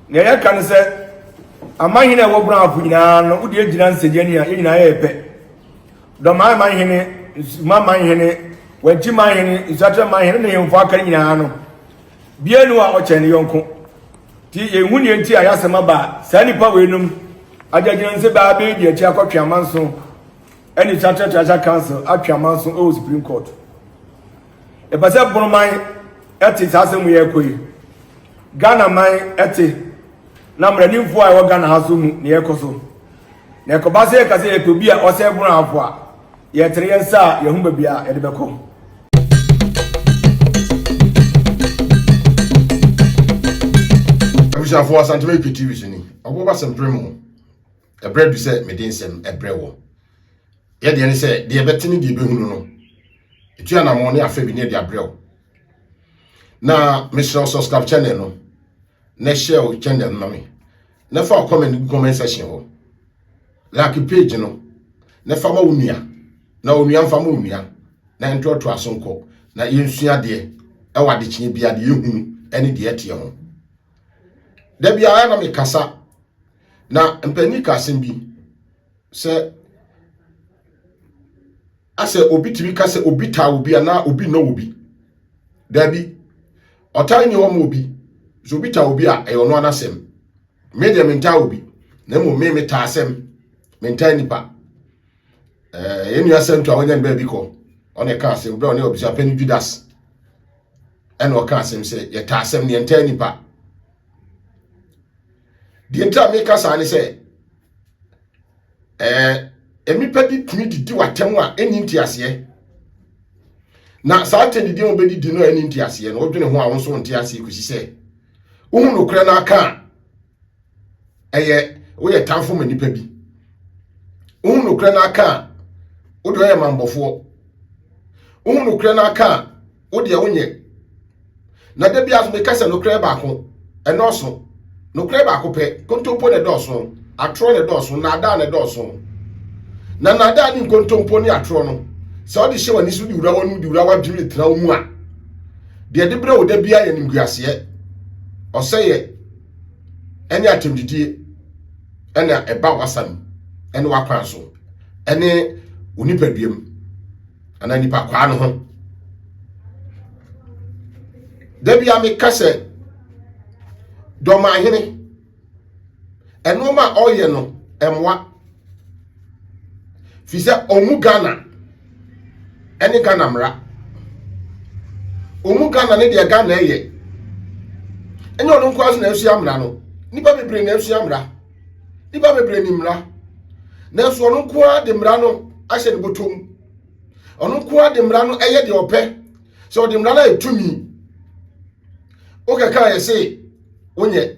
na ya kan se amahene wo bra afu nyina no wo de gyina nsegye a nyina ya epe do mahene mahene wanti mahene isatra mahene ne yemfo aka nyina no bienu a ochene yonko ti ehunu ye nti ayasema ba sa nipa wenum ajagyina nse ba be di achi akotwa manso any charter treasure council atwa manso o Supreme Court e pase bonoman eti sasemu ye koyi Ghana man eti na mranimfo a wo Ghana haso mu ne yekoso na ekobase ye kase ye tobi a ose bono afo a ye tere yensa ye hu babia ye de beko for Santime TV sini oboba sempremo e bread say medensem e brewo ye de ne say de betini de behunu no etua na mo ne afa bi ne de abrewo na me subscribe channel no na share channel no me na fa comment section ho like page no na fa ma wunua na onua fa ma wunua na ntoto asonko na yensua de e wade kye bia de ehunu ene de etie ho Debi aya na me kasa na mpani kasem bi se ase obi timi kase obi ta obi na obi no obi debi otai ni homo obi so obi ta obi a e ono anasem me de menta obi na mo me ta asem menta nipa enu asem to awanya nba bi ko one ka asem bro ne obi sa pani Judas ene o ka asem se ye ta asem ne enta nipa the entire maker say say emipedi tumi didi watem a eni ntiase na saa tedidi o bedi di no eni ntiase no odwene ho a won so ntiase kusi se wo no kra na aka wo ye tamfo manipa bi wo no kra na aka wo do ye mambofo wo no kra na aka wo de wonye na da bia so meka se no kra ba ko enoso no kre ba kope kontompo ne doso atro ne doso na ada ne doso na ada ni kontompo ne atro no se odi hye wani su di wura wonu di wura wa dwiri tra mu a de de bre wo da bia ye nimguase o seye ene atemdidie ene eba wasam ene wakwan so ene onipaduam ana nipa kwa no ho da bia me kase Domahene enoma oye no emwa fi se omu Ghana ene Ghana mra omu Ghana ne de Ghana eye enye onu nkwaso na esu amra no nipa bebre na esu amra nipa bebre ni mra na so onu kwa de mra no ahye ne botom onu kwa de mra no eye de ope so de mra na etumi o kaka yese onye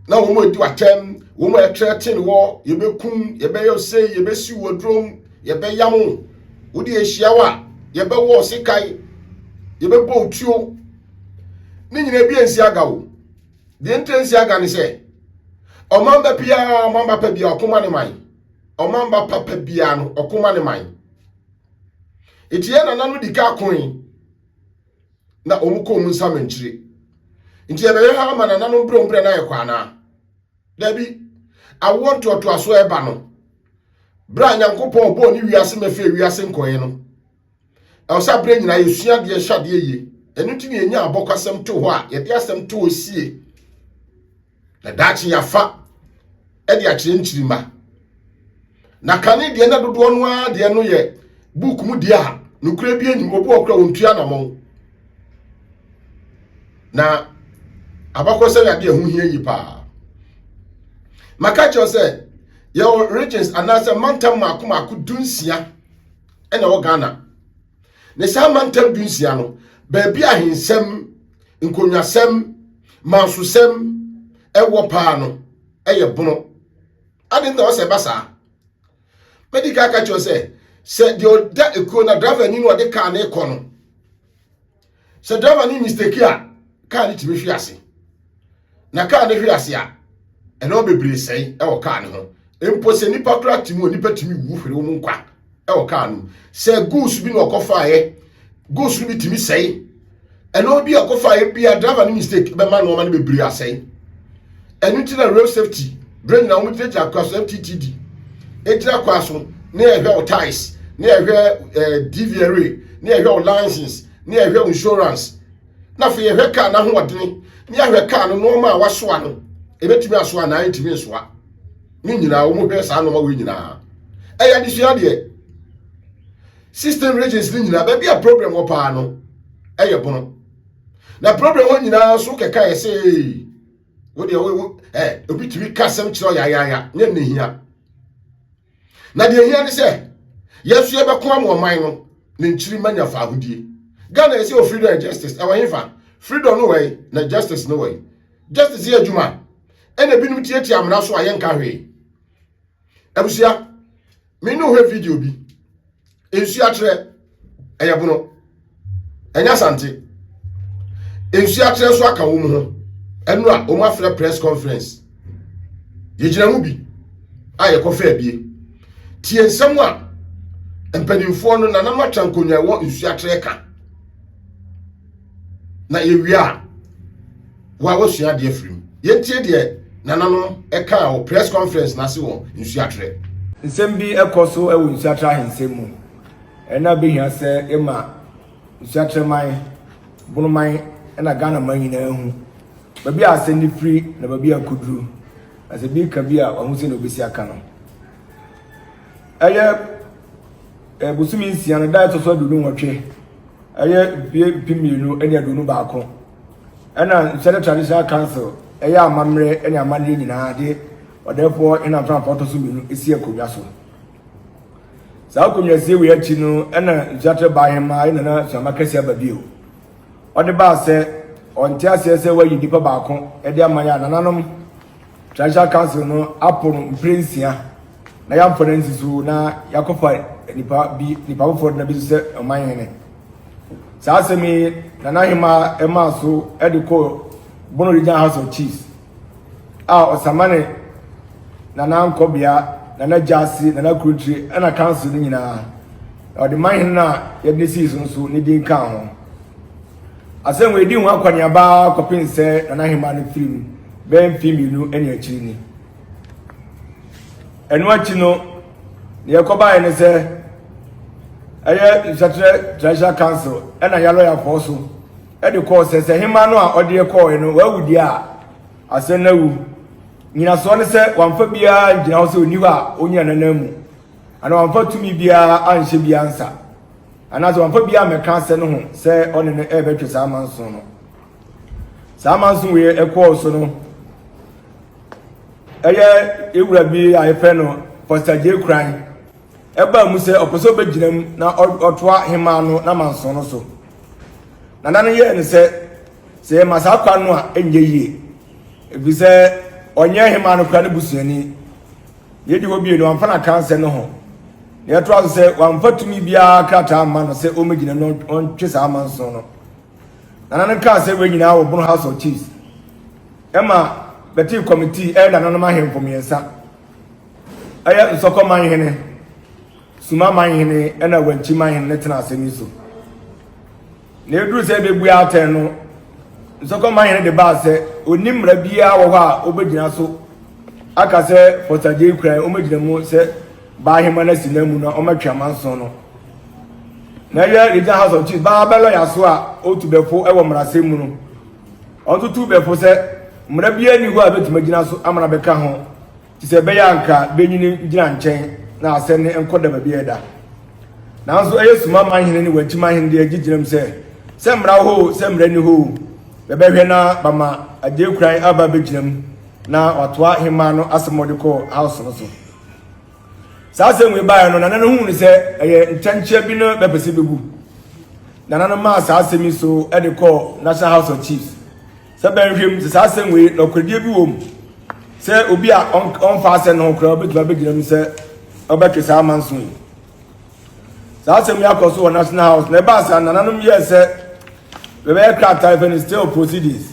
na wo mo di watem wo mo etretin wo yebekum yebeyose yebesi wodrom yebeyam wo di ehia yebewo sikai yebebo otuo ni nyina bi ensi aga wo de entensi aga ni se omamba pia omamba pa bia okoma ne man omamba papa bia no okoma ne man etie na nanu dika akon na omuko mu nsamenchire nti ebe ha ma na nanu brombre na yekwa na dabi awo to aso eba no bra nyankopon bo ni wiase mefe wiase nkoye no e osa bre nyina yesua de hyade ye enu ti enya abokwasem to ho a ye de asem to osie na dachi yafa e de akire nchirima na kane de na dodo no a de no ye book mu de a nukura bi enim obo okra ontua na mo na abakwose ya de hu hie yi pa makacho se your regions anasa mantam maku dunsia ena wo Ghana ne sa mantam dunsia no ba bia hensem nkonnwasem mansosem ewo pa no eye bono ade nda wo se basa medical kacho se de da eko na driver ni no de car na eko no se driver ni mistake a car ni timi hwiase na car ne hwiase a eno bebre sei e wo car ne ho empo se nipa kura timi nipa timi wu hwere wo nkwa e wo car no se goose bi no okofa ye goose bi timi sei eno bi okofa ye bia driver ni mistake be ma no ma ne bebre asei ɛnu ti na road safety brain na wɔn tire akwaso mttd etire akwaso ne ɛhwɛ o ties ne ɛhwɛ dvra ne ɛhwɛ o license ne ɛhwɛ o insurance na fe ɛhwɛ car na ho ɔdene ne ɛhwɛ car no normal a wasoa no ebetumi asoa na ayetumi nsoa ne nyinaa wɔn hwɛ saa no ma wɔ nyinaa ɛyɛ adesua deɛ system regions ne nyinaa baabi a problem wɔ paa no ɛyɛ bono na problem wɔ nyinaa so kɛkɛ yɛ sɛ wo deɛ wo obi tumi ka sɛm kyerɛ yayaya nyɛ ne hia na deɛ hia ne sɛ yɛso yɛbɛko ama ɔman no ne nkyiri manya fa ahodie Ghana yɛ sɛ o freedom and justice ɛwɔ hefa freedom no way na justice no way justice yɛ adwuma ɛna binom tietia amena so a yɛnka hwee abusua me no hwɛ video bi ensu akyerɛ ɛyɛ bono ɛnya sante ensu akyerɛ so aka wo mu ho ɛno a o ma frɛ press conference yɛgyina mu bi a yɛkɔfɛ abie tie nsɛm a mpanimfoɔ no nanam atrankonwa wɔ ensu akyerɛ ka na yɛwia wa wɔsua deɛ firim yɛntie deɛ nananom ɛka wɔ press conference na se wɔ ensu akyerɛ nsɛm bi ɛkɔ so ɛwɔ ensu akyerɛ ahensɛm mu ɛna behia sɛ ɛma ensu akyerɛ man bonoman ɛna Ghana man nyinaa hu baabi a asɛm ne firi na baabi a koduru na sɛ bi ka bi a ɔho sɛ na obesi aka no ɛyɛ busumi nsia no da ɛtɔ so aduonu nwɔtwe ɛyɛ pimienu ɛne aduonu baako ɛna nsɛde traditional council ɛyɛ amammerɛ ɛne amanneɛ nyinaa de ɔdɛfoɔ ɛna mframfa ɔtɔ so mmienu esi akonnwa so saa akonnwa sie wei akyi no ɛna nsuatrɛ baahema ɛna na suama kɛseɛ aba bio ɔde baa sɛ ɔnte aseɛ sɛ wayi nipa baako ɛde ama yɛ nananom traditional council no apo no mpere nsia na yɛamfa no nsi so na yɛakɔfa nipa foforɔ na bi so sɛ ɔman hene saa asɛm yi nanahema ɛmaa so ɛde kɔ Bono Regional House of Chiefs a ɔsamane nana nkɔbea nana gyasi nana kurutire ɛna council no nyinaa ɔde man hene na yɛde sii so nso ne din ka ho asɛm wɔ edi ho akɔneaba kɔpem sɛ nanahema no firim bɛn mfe mmienu ɛne akyiri ni ɛno akyi no ne yɛkɔbaeɛ ne sɛ ɛyɛ nsatrɛ traditional council ɛna yɛalɔyafoɔ so ɛde kɔɔ sɛ hema no a ɔde kɔɔɛ no wawudi a asɛm no awu nyinasoɔ ne sɛ wamfa biara ngyina hɔ sɛ ɔni hɔ a ɔnyina nanam mu ana wamfa tumi biara anhyɛ biara nsa anaasɛ wamfa biara mmɛka asɛ no ho sɛ ɔne no ɛbɛtwe saa amanso no saa amanso wei ɛkɔɔ so no ɛyɛ ewura bi a yɛfrɛ no Pastor J Kran ɛbaa mu sɛ ɔpɛ sɛ ɔbɛgyina mu na ɔtoa hema no na manso no so nana no yɛ ne sɛ yɛma saa kwa no a ɛnyɛ yie ebi sɛ ɔnyɛ hema no kora ne busuani yɛdi hɔ bie no wamfa na kansɛ no ho na yɛtoa so sɛ wamfa tumi biara krataa ama no sɛ ɔmɛgyina no ɔntwe saa manso no nana no kaa sɛ wei nyinaa wɔ Bono House of Chiefs ɛma bɛtee committee ɛyɛ nananom ahemfo mmiɛnsa ɛyɛ nsɔkɔ man hene suma man hene ɛna wankyi man hene ne tena asɛm yi so na eduru sɛ bebu atɛn no nsɔkɔ man hene de baa sɛ onim mmara biara wɔ hɔ a obɛgyina so aka sɛ Pastor J Kran ɔmɛgyina mu sɛ baahema no si na mu na ɔmɛtwe amanso no na ɛyɛ Regional House of Chiefs baa bɛlɔya so a ɔtu bɛfo ɛwɔ mmarasɛm mu no ɔntoto bɛfo sɛ mmara biara ni hɔ a bɛtumi agyina so amana bɛka ho te sɛ ɛbɛyɛ anka bɛnyini gyina nkyɛn na asɛm ne nkɔ da baabi ɛda nanso ɛyɛ suma man hene ne wankyi man hene de agyegyina mu sɛ mmara hɔ sɛ mmara ni hɔ bɛbɛhwɛ na bama J Kran aba bɛgyina mu na watoa hema no asɛm ɔde kɔ house no so saa asɛm wei baeɛ no nana no hu ne sɛ ɛyɛ nkyɛnkyɛ bi no bɛpɛ sɛ bɛbu nana no maa saa asɛm yi so ɛde kɔ National House of Chiefs sɛ bɛnhwɛ mu sɛ saa asɛm wei na ɔkɔdeɛ bi wɔ mu sɛ obi a ɔmfa asɛm no ho koraa ɔbɛtumi abɛgyina mu sɛ ɔbɛtwe saa amanso yi saa asɛm yi akɔ so wɔ National House na ɛbaa saa nananom yɛɛ sɛ bɛbɛyɛ krataa fɛ no still proceedings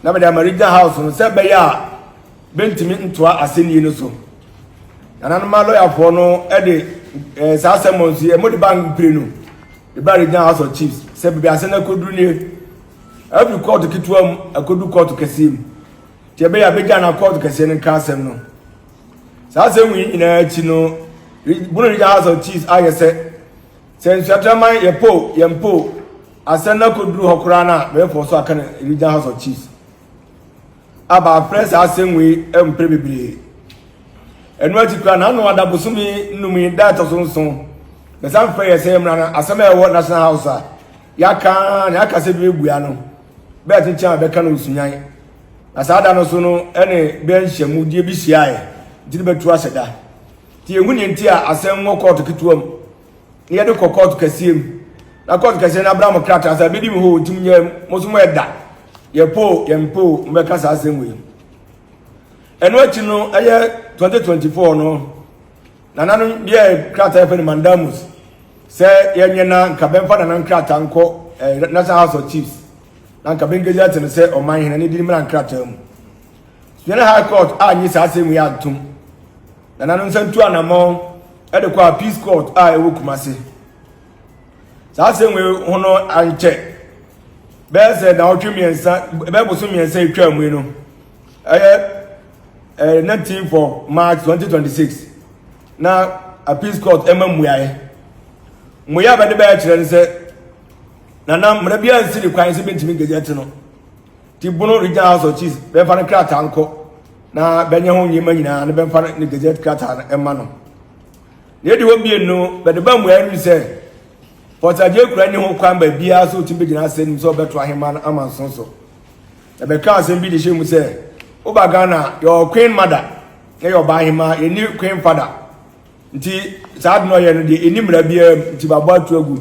na bɛde ama Regional House no sɛ bɛyɛ a bɛntumi ntoa asɛnnie no so nananom a lɔyafoɔ no ɛde saa asɛm nso yi ɛmo de ba mpire no de ba Regional House of Chiefs sɛ baabi asɛm no akɔduru nie ɛfiri kɔɔto ketewa mu akɔdu kɔɔto kɛseɛ mu Tiebe ya beja na court kese ne ka asem no. Saa asem wi ina achi no bunu regional house of chiefs ayese sense atraman yempo asem na koduru hokora na be for so aka na regional house of chiefs. Aba press asem wi empre bebre. Enu ati kra na no adabosumi numi data sonson. Be sam fe yese mra na asem e wo national house yaka na aka se be bua no. Be atincha be ka na usunyan. Asada no so no ene be nhyamu die bi hia e betu aseda ti ehuni nti a asem wo court kituam ne yede court kasiem na court kasiem na Abraham krata asa be di mi ho timnya mosumo eda yempo mbeka sa asem we eno achi no eye 2024 no nananu die krata efe ni mandamus se yenye na nkabemfa na krata nko National House of Chiefs na nkabengezi atene se Omahene ne di mra krata mu Yene High Court anyi sa asem we atum nananu nsantu anamo e de kwa Peace Court ewo Kumase sa asem we hono anche be se na otwemiensa be boso miensa etwa mu no 19 for March 2026 na a Peace Court emamuaye muya be de be kire nse nanam mra bia nsiri kwan se bentimi gejete no ti bono regional house of chiefs be fa krata anko na benye ho nyima nyina na be fa ne gejete krata na ema no ne di wo bie no be de ba mu anu se potaje kura ni ho kwan ba bia so timbe gina asem so beto ahema na amanson so e be ka asem bi de shemu se o ba Ghana your queen mother e your ba ahema eni queen father nti saad no ye no de eni mra bia nti babo atu agu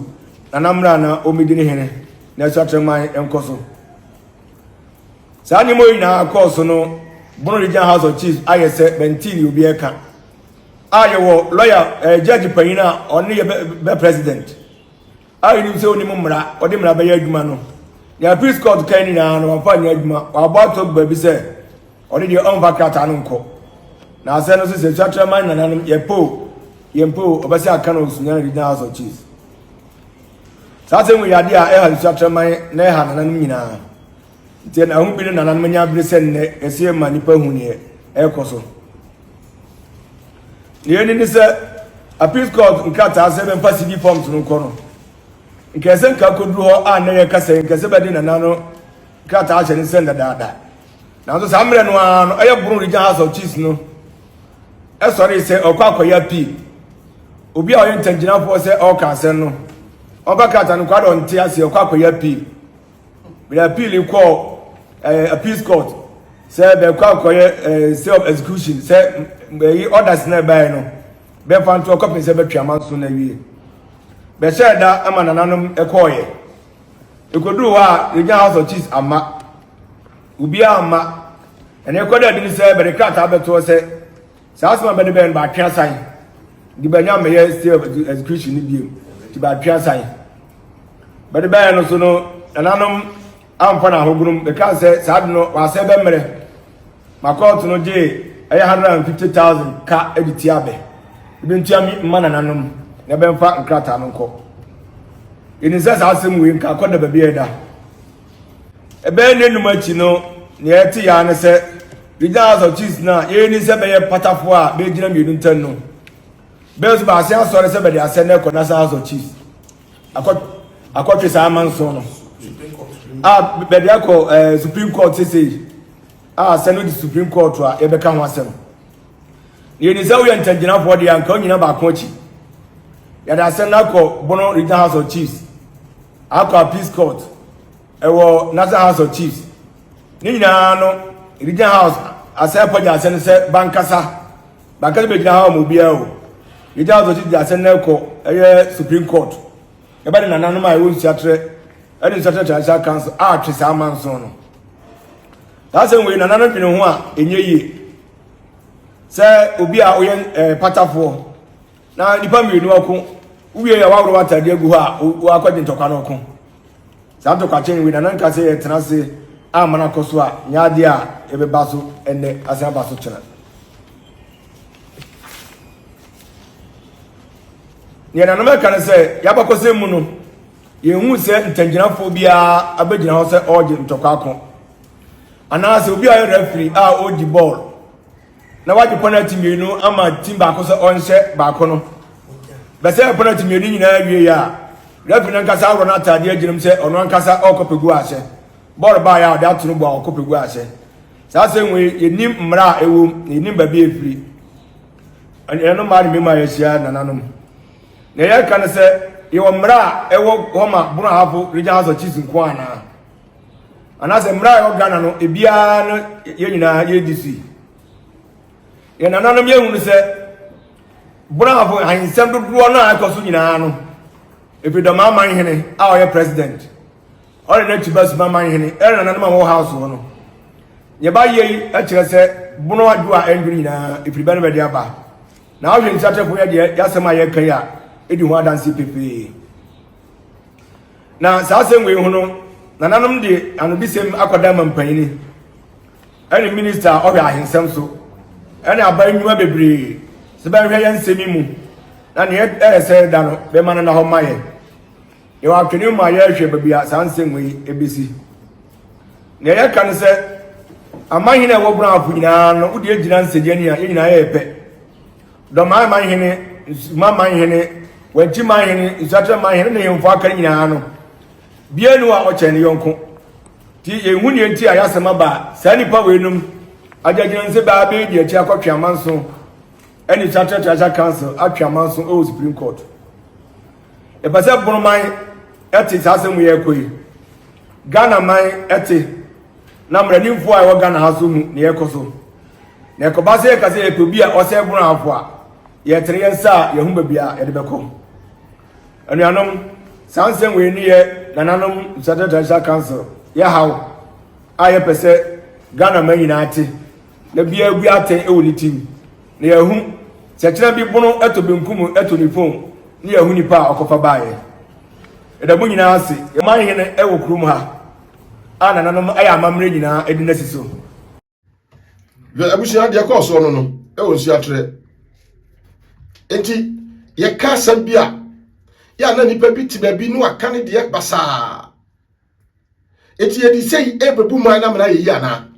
na namra na omidini hene na so atreman enkoso Sani mo ina course no Bono Regional House of Chiefs ayese bentini obi eka ayewo lawyer judge panyina oni be president ayi ni se oni mumra odi mra be yaduma no ya Peace Court kan ni na no fa ni aduma wa ba to ba bi se oni de on vacata no nko na ase no se chairman na nanum yempo obasi aka no sunya Regional House of Chiefs sa se mu yade a ha chairman na ha nanum nyina Then I won't be an ammonia brisen, a sea manipa hunie, Ecoso. The enemy said a Peace Court in Kata 7 facility forms no corner. In Kasenka could do her near Casen, Casabadin and Nano Kata and send a dada. Now the Samuel one, I have Bruno House of Cheese no. As sorry say, or Quacoya P. Ubi our intention for say, or Casano. Obacat and Quad on Tiasi or Quacoya P. We appeal you call. A Peace Court say be kwa self execution say be orders na buy no be fan to copy say be twaman so na wie be share da amana nanom ekoye ekodu wa Regional House of Chiefs ama ubi ama ene ekoda din say be rekata beto say asma be be ba twa san di banya me self execution ni biem ti ba twa san be be no so no nanom amfana hogunum the can say sad no wa say be mere makot no je 150,000 ka editi abe ibintuami mana nanom na be mfa nkrata no nko ini say asem we nka koda ba bieda ebe nenum achi no ne eti ya ne say Regional House of Chiefs na ye ni say be ye patafo a be gina mienu ntan no be so ba say asore say be de ase na National House of Chiefs akotwe sa amanso no Bediako Supreme Court say send the Supreme Court to Ebeka Wasem. You deserve your intention for the uncle in about coaching. Yet I send Nako Bono Regional House of Chiefs. Aqua Peace Court. National House of Chiefs. Nina no Regional House. I said, I send Bankasa. Bankasa Regional House Mobile. Regional House of Chiefs. I send Nako Supreme Court. Everybody na my own theatre. And in such a council, Tris Amanson. That's when we another thing who are in ye. Say, Ubia Oyen Patafo. Now, the Pami Nuaku, we are out of water, dear Gua, who are quite in Tokanoko. Santo Kachin with an uncase Transi, Amanakoswa, Yadia, Ebebasu, and the Azabasu channel. Yet an American say, Yabakose Munu. You say intentional phobia, a bit in house origin to Kako. anase obi a referee a oji ball na waji penalty mienu ama team ba ko so onhye ba ko no be say penalty mienu nyina wie ya referee nkasa ro na tade agirim se ono nkasa okopegu ahye ball ba ya da tunu bo okopegu ahye sa se nwe yenim mra ewo yenim ba bi efiri eno ma ni mema yesia nananom na ye kan se ye mra ewo homa bunu hafo regional house of chiefs nko ana anase mra yo Ghana no ebia no ye nyina ye disi ye nananom ye hunu se bunu hafo hansem dodo no akoso nyina no efi do ma man hene a o ye president o le na tibas ma man hene e nananom ma wo house no ye ba ye a kire se bunu adu a enduri na efi ba no be dia ba na o hwen satefo ye de ya sema ye kan ya edi ho adanse pepe na sa asem we hu no nananom de anobisem akoda mampanyini ene minister o hwe ahensem so ene abanyuma bebre se ba hwe yansemi mu na ne se da no be man na ho maye ye wa twene mu aye hwe babia sa ansem we ebesi ne ye kan se amahine wo bra afu nyina no udi agina nsejani a nyina ye pe do mahene mahene wanti mahene isatra mahene ne yemfo akari nyina no bienu a ochene yonko ti ehuni enti ayasema ba sanipa wenum agagina nse ba be di achi akotwe amanso eni chatra treasure council atwe amanso o supreme court e pase bonoman eti sasemu ye koi Ghana man eti na mranimfo a wo Ghana haso mu ne yekoso na ekobase ye kase ekobi a ose bono afo a ye tere yensa ye hu babia ye de beko anuanom sansen we ni ye nananom Treasure Council ya hawo aye pese Ghana man nyina ate na bia gu ate e woni tim na ya hu se kira bi bono eto benkum eto ni phone na ya hu nipa akofa baaye e da bu nyina ase e man hene e wo krum ha ana nananom aye amamre nyina edi na siso we abusia de ko so no e won si atre enti ye ka sabia ya na nipa bi ti ba bi no aka ne de basa eti ye di sei e bebu man na mra ye ana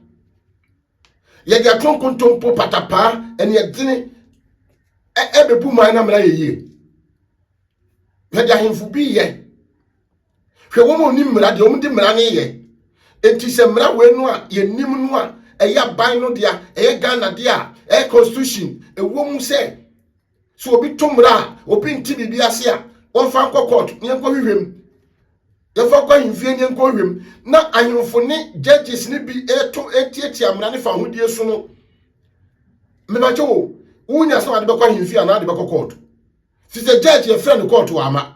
ye de atonkontompo patapa ene ye dine e bebu man na mra ye ye de ahemfu bi ye hwe wo mo ni mra de o mo di mra ne ye enti se mra we no a ye nim no a eya ban no dia eye Ghana dia constitution e wo mu se so obi tomra obi nti bibi ase a won fa court ne nko hwehwem ye fa kwa himfie ne nko hwehwem na ahemfo ne judges ne bi eto etieti amra ne fa hodie so no me ba cho wunya so ade be kwa himfie na ade be court si se judge ye friend court wa ama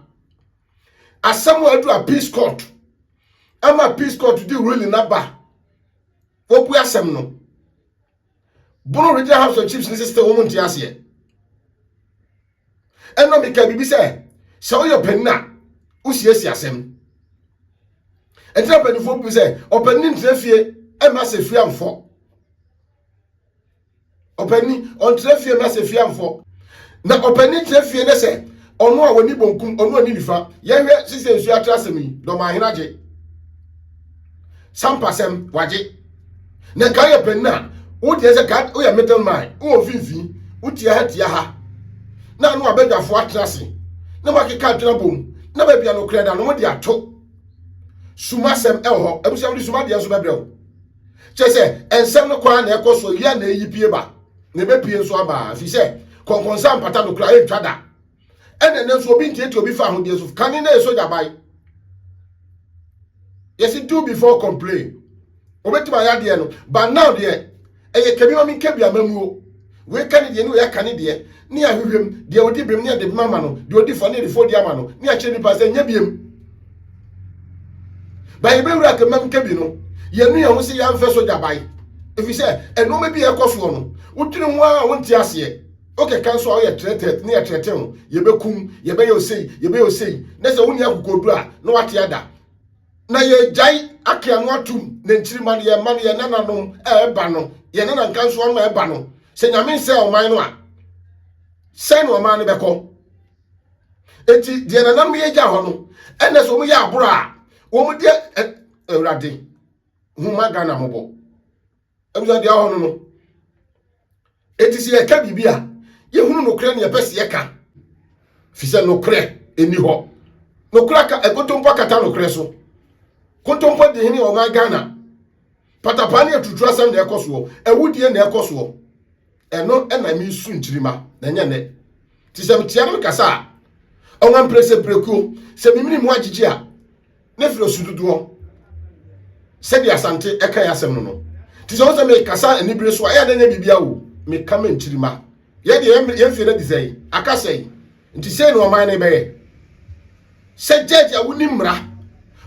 asam adu a peace court ama peace court di ruling na ba opu asem no bono regional house of chiefs ni sister wo monti ase eno mi ka bibi se o yo penna usiesi asem etra penifo bi se openni ntrafie e ma se fie amfo openni on trafie ma se fie amfo na openni trafie ne se ono a woni bonkum ono ani nifa ye hwe sise nsu atrasem yi do ma hena je sampasem waje na ka ye penna wo tie se ka o ya middleman wo finfi wo tie ha tie ha na no abadwafo atrase na makeka adwena bom na ba bia no kreda no mo de ato sumasem ho abusia wo suma de so bebreo chese ensem no kwa na ekoso ya na eyipie ba na be pie so aba fi se konkonsa mpata no kra e twada ene ne so obi ntie obi fa ho de so kan na eso jabai yes do before complain obetima ya de no but now de eye kebi ma min kebi amamuo we kan de no ya kan de ni ahwehwem de odi bem ni de mama no de odi fo ni de fo di ama no ni a kire ni pa se nya biem ba ibe wura ke mam kebi no ye nu ya ho se ya mfe so jabai efi se eno me bi e koso no wotire ho a wonti ase okay kan so a ye treated ni e treated no ye bekum ye be yo sei na se woni akokodu a no wate ada na ye jai akia no atum na nchiri man ye nananom e ba no ye nana nkan so no e ba no se nyame se o man no a se no man no beko enti de nananom ye ja ho no ene so mo ye aboro a wo mo de ewrade huma Ghana mobo Emza dia hono no. Etisi e ka bibia. Ye hunu no kre ne pese ye ka. Fise no kre eni ho. No kra ka ekotompa kata no kre so. Kontompa de hini o ma Ghana. Patapani atutu asem na ekoso. Ewudie na ekoso. Eno na mi su nchirima na nya ne. Ti se mtia no kasa. Onwa mprese prekuo. Se mimini mu agigi a. Ne firo sududu ho. Se di asante eka ya asem no no. Ti se wose me kasa enibire so aya na nya bibia wo. Me kama nchirima. Ye de ye fie na di sei. Aka sei. Nti sei no man na be. Se jeje awuni mra.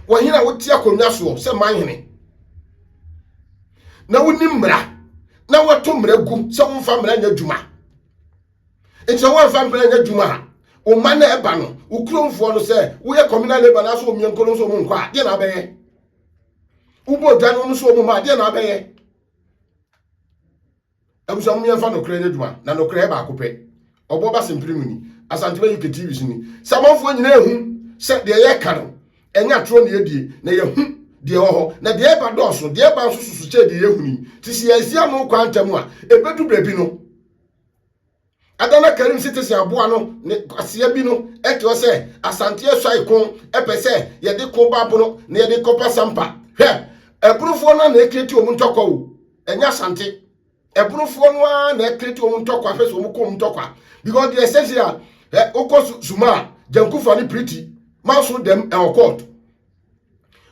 Wo hina wo tia konwa so se man hene. Na woni mra. Na wato mra gu se wo mfa mra nya dwuma. Enti wo mfa mra nya dwuma ha. O man na eba no, ukromfo no se wo ye communal labor na so omienko no so mo nkwa de na beye. Ubo dwan no so mo ma de na beye. Abusa mo yemfa no kra nya dwuma na no kra ba akopɛ. Obo ba simprimuni asanteba UK TV sini. Samofo nyina ehu se de ye ka no. Enya tro ne yedie na ye hu de ho na de ba dɔso de ba so susu che de ye huni. Ti si asia mo kwantam a ebedu brebi no. Adana Karim citizen aboa no ne asia bi no eto se asante asai kon epese ye de ko babo no na ye de kopa sampa he ebrufo na na ekreti omu ntokwa wo enya asante ebrufo no na ekreti omu ntokwa afese omu ko omu ntokwa because the essential oko suma jankufa ni pretty maso dem e court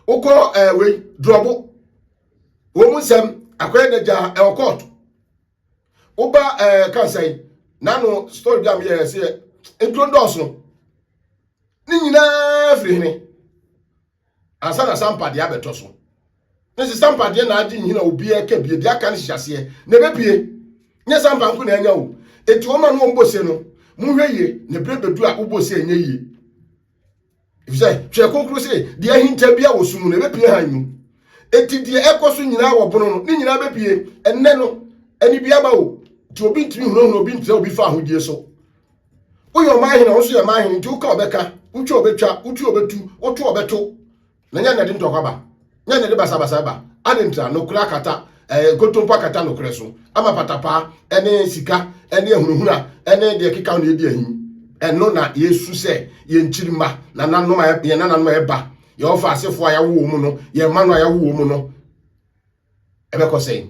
oko we drobo omu sem akwai na ja e court oba kan say nano story bi am here say entrondo so ni nyina free ni asa na sampa de abeto so nsi sampa de na adi nyina obi e ka bie de aka ni hyase na bepie nya sampa nko na anya wo eti wo ma no mbose no mu hweye ne brebedu a ubose enya yie if say twe konkuru say de ahinta bia wo sumu na bepie hanyu eti de ekoso nyina wo bono no ni nyina bepie enne no ani bia ba wo ti obi ntimi huno obi ntire obi fa ahodie so oyo mahina wo so ya mahina ti uka obeka uchu obetwa uchu obetu otu obeto na nya na de ntokwa ba nya na de basa ba adentra no kura kata gotompa kata no kreso ama patapa ene sika ene ehunuhuna ene de kika no edi ahin eno na yesu se ye nchirima na nanoma ye nananoma eba ye ofa asefo aya wo mu no ye manu aya wo mu no ebe ko sei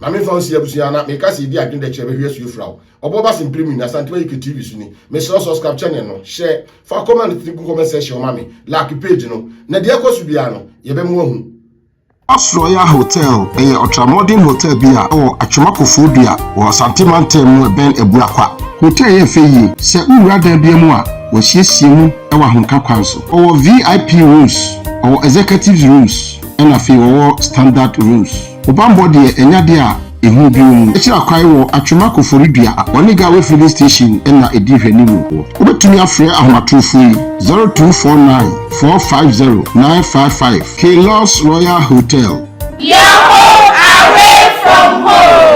na me fancy abusia na me ka se di adwen de chebe hwe su frawo obo ba simprimi na Asanteba UK TV suni me subscribe channel no share for comment in comment section mami like page no na de ekosu bia no ye be mu ahu Royal Hotel a ultra-modern hotel bia or Achumako dua or Santimantem mu ben ebuakwa. Hotel ye feyi se ura dan bia mu a wo hiesie mu e wa honka kwan so. Or VIP rooms or executive rooms and afi or standard rooms. Obambo de enya de a ehu bi mu. Ekira kwai wo Achumako dua Oniga we filling station na edi hwani mu. Obetumi afre ahomatofo yi 0249 450 955 K-Loss Royal Hotel. Your home away from home.